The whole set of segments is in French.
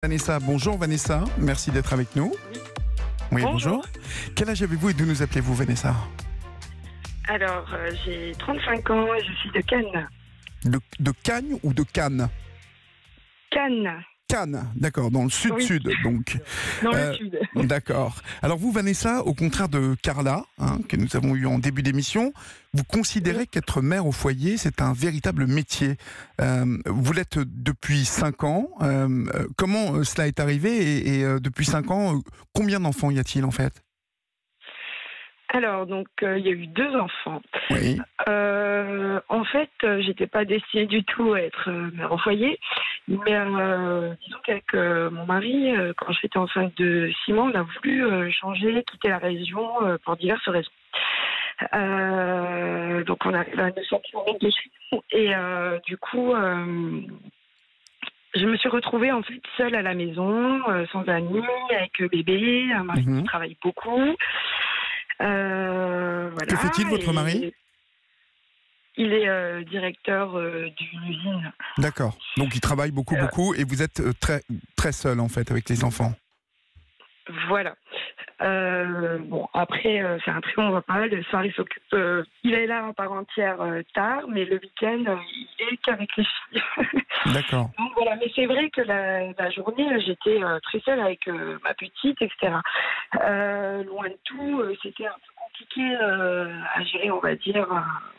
Vanessa, bonjour Vanessa, merci d'être avec nous. Oui, bonjour. Quel âge avez-vous et d'où nous appelez-vous Vanessa? Alors, j'ai 35 ans et je suis de Cannes. De Cagnes ou de Cannes? Cannes. Cannes, d'accord, dans le sud-sud, Oui. donc. Dans le sud. D'accord. Alors vous, Vanessa, au contraire de Carla, que nous avons eu en début d'émission, vous considérez qu'être mère au foyer, c'est un véritable métier. Vous l'êtes depuis 5 ans. Comment cela est arrivé et depuis 5 ans, combien d'enfants y a-t-il en fait? Alors, donc, il y a eu 2 enfants. Oui. En fait, j'étais pas destinée du tout à être mère au foyer. Mais disons qu'avec mon mari, quand j'étais enceinte de 6 mois, on a voulu changer, quitter la région pour diverses raisons. Donc, on arrive à 900 km de chez nous. Et du coup, je me suis retrouvée en fait seule à la maison, sans amis, avec bébé, un mari qui travaille beaucoup. Voilà. Que fait-il, votre mari? Il est directeur d'une usine. D'accord. Donc il travaille beaucoup, et vous êtes très, très seul en fait avec les enfants. Voilà. Bon, après, c'est un très bon repas. Le soir, il s'occupe. Il est là en part entière tard, mais le week-end, il est qu'avec les filles. D'accord. Donc voilà, mais c'est vrai que la journée, j'étais très seule avec ma petite, etc. Loin de tout, c'était un peu compliqué à gérer, on va dire,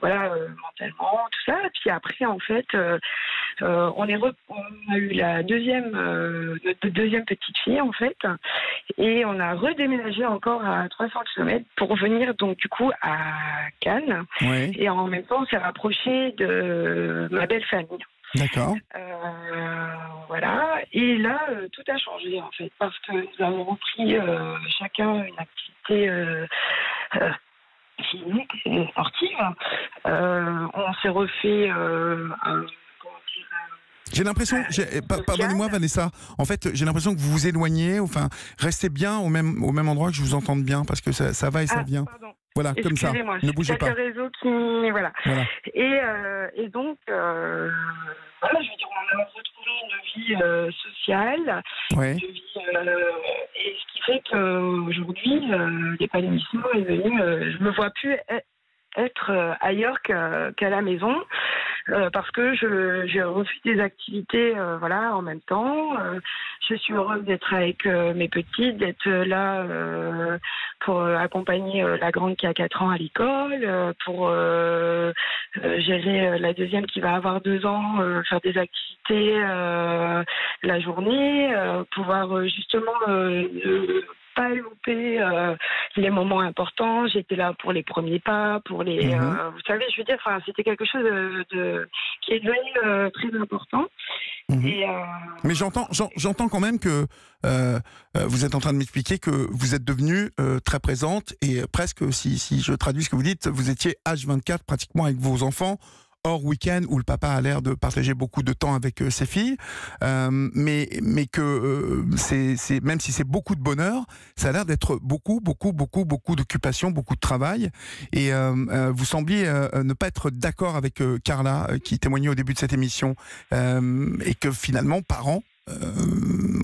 mentalement, tout ça. Et puis après, en fait, on a eu notre deuxième petite fille, en fait, et on a redéménagé encore à 300 km pour venir, donc, du coup, à Cannes. Oui. Et en même temps, on s'est rapproché de ma belle famille. D'accord. Voilà. Et là, tout a changé, en fait, parce que nous avons repris chacun une activité physique et sportive. On s'est refait J'ai l'impression, pardonnez-moi Vanessa, en fait j'ai l'impression que vous vous éloignez, enfin restez bien au même endroit, que je vous entende bien, parce que ça va et ça vient. Pardon. Voilà, comme ça, ne bougez pas. Le réseau qui... Voilà. Et donc, voilà, je veux dire, on a retrouvé une vie sociale, Ouais. une vie, et ce qui fait qu'aujourd'hui, l'épanouissement est venu, je me vois plus être ailleurs qu'à la maison, parce que je refais des activités en même temps. Je suis heureuse d'être avec mes petites, d'être là pour accompagner la grande qui a 4 ans à l'école, pour gérer la deuxième qui va avoir 2 ans, faire des activités la journée, pouvoir justement pas louper les moments importants. J'étais là pour les premiers pas, pour les... vous savez, je veux dire, c'était quelque chose qui est devenu très important. Et, mais j'entends quand même que vous êtes en train de m'expliquer que vous êtes devenue très présente et presque, si je traduis ce que vous dites, vous étiez H24 pratiquement avec vos enfants, hors week-end où le papa a l'air de partager beaucoup de temps avec ses filles, mais que même si c'est beaucoup de bonheur, ça a l'air d'être beaucoup d'occupation, beaucoup de travail, et vous sembliez ne pas être d'accord avec Carla qui témoignait au début de cette émission, et que finalement, parents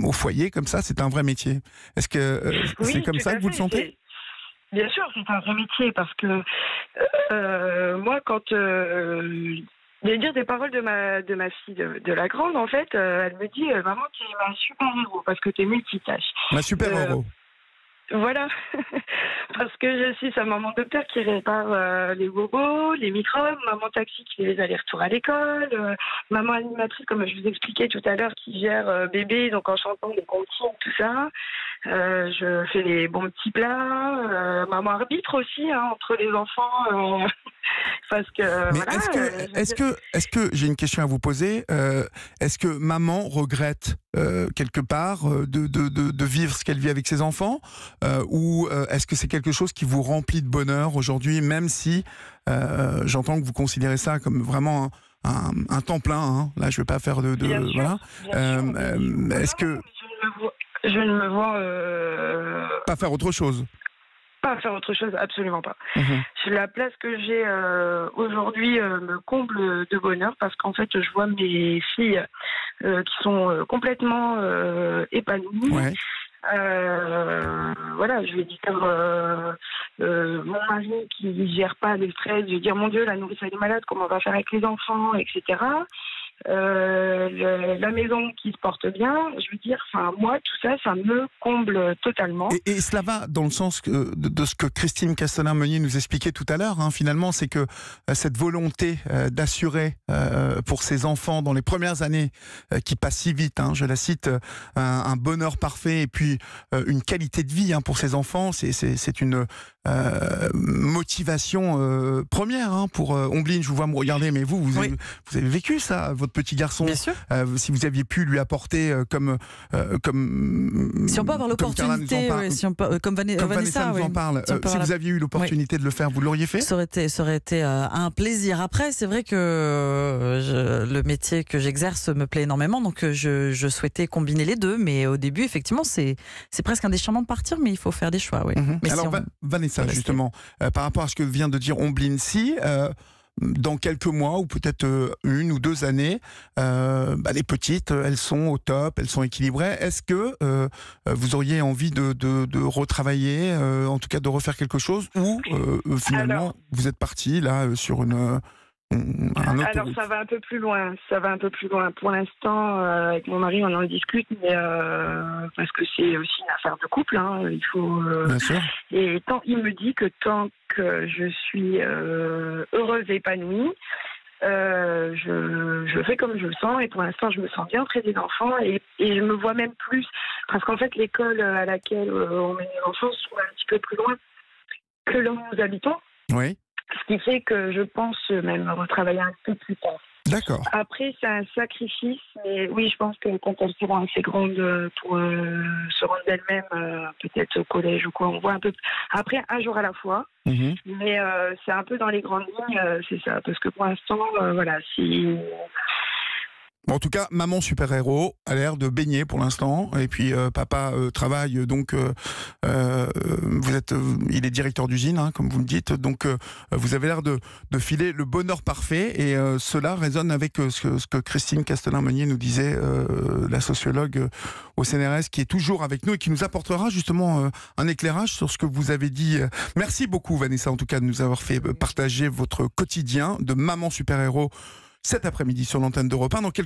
au foyer comme ça, c'est un vrai métier. Est-ce que c'est comme ça que vous le sentez? Bien sûr, c'est un vrai métier, parce que moi, quand je vais dire des paroles de ma fille, de la grande, en fait, elle me dit maman, tu es ma super-héros, parce que tu es multitâche. Ma super-héros. Voilà, parce que je suis sa maman docteur qui répare les bobos, les microbes, maman taxi qui fait les allers-retours à l'école, maman animatrice, comme je vous expliquais tout à l'heure, qui gère bébé, donc en chantant les comptines, tout ça. Je fais les bons petits plats, maman arbitre aussi entre les enfants, parce que... Mais voilà, est-ce que j'ai une question à vous poser, est-ce que maman regrette quelque part de vivre ce qu'elle vit avec ses enfants, ou est-ce que c'est quelque chose qui vous remplit de bonheur aujourd'hui, même si j'entends que vous considérez ça comme vraiment un temps plein, là je ne vais pas faire voilà. Est-ce que je ne me vois pas faire autre chose? pas à faire autre chose, absolument pas. Mhm. La place que j'ai aujourd'hui me comble de bonheur parce qu'en fait, je vois mes filles qui sont complètement épanouies. Ouais. Voilà, je vais dire mon mari qui gère pas le stress, je vais dire mon Dieu, la nourrice elle est malade, comment on va faire avec les enfants, etc. La maison qui se porte bien, je veux dire, enfin moi tout ça, ça me comble totalement. Et cela va dans le sens de ce que Christine Castelin-Meunier nous expliquait tout à l'heure, hein, finalement, c'est que cette volonté d'assurer pour ses enfants dans les premières années qui passent si vite, hein, je la cite, un bonheur parfait et puis une qualité de vie, hein, pour ses enfants, c'est une motivation première, hein, pour Ombline. Je vous vois me regarder, mais vous avez vécu ça, votre petit garçon. Bien sûr. Si vous aviez pu lui apporter comme si on peut avoir l'opportunité, comme Vanessa nous en parle, si vous aviez eu l'opportunité de le faire, vous l'auriez fait? Ça aurait été un plaisir. Après, c'est vrai que le métier que j'exerce me plaît énormément, donc je souhaitais combiner les deux, mais au début, effectivement, c'est presque un déchirement de partir, mais il faut faire des choix. Oui. Mais alors, Vanessa, justement, par rapport à ce que vient de dire Ombline, dans quelques mois ou peut-être 1 ou 2 années, les petites, elles sont au top, elles sont équilibrées. Est-ce que vous auriez envie de retravailler, en tout cas de refaire quelque chose, ou finalement vous êtes parti là sur un autre... Alors ça va un peu plus loin. Pour l'instant, avec mon mari, on en discute, mais parce que c'est aussi une affaire de couple. Hein, il faut. Bien sûr. Et il me dit que tant que je suis heureuse et épanouie, je fais comme je le sens. Et pour l'instant, je me sens bien auprès des enfants et je me vois même plus, parce qu'en fait, l'école à laquelle on met les enfants se trouve un petit peu plus loin que là où nous habitons. Oui. Ce qui fait que je pense même retravailler un peu plus tard. D'accord. Après, c'est un sacrifice, mais oui, je pense que quand elles seront assez grandes pour se rendre d'elles-mêmes, peut-être au collège ou quoi, on voit un peu. Après, un jour à la fois, mais c'est un peu dans les grandes lignes, c'est ça. Parce que pour l'instant, voilà, si... En tout cas, maman super-héros a l'air de baigner pour l'instant. Et puis papa travaille, donc il est directeur d'usine, hein, comme vous me dites. Donc vous avez l'air de filer le bonheur parfait. Et cela résonne avec ce que Christine Castelin-Meunier nous disait, la sociologue au CNRS, qui est toujours avec nous et qui nous apportera justement un éclairage sur ce que vous avez dit. Merci beaucoup, Vanessa, en tout cas, de nous avoir fait partager votre quotidien de maman super-héros cet après-midi sur l'antenne d'Europe 1. Dans quelques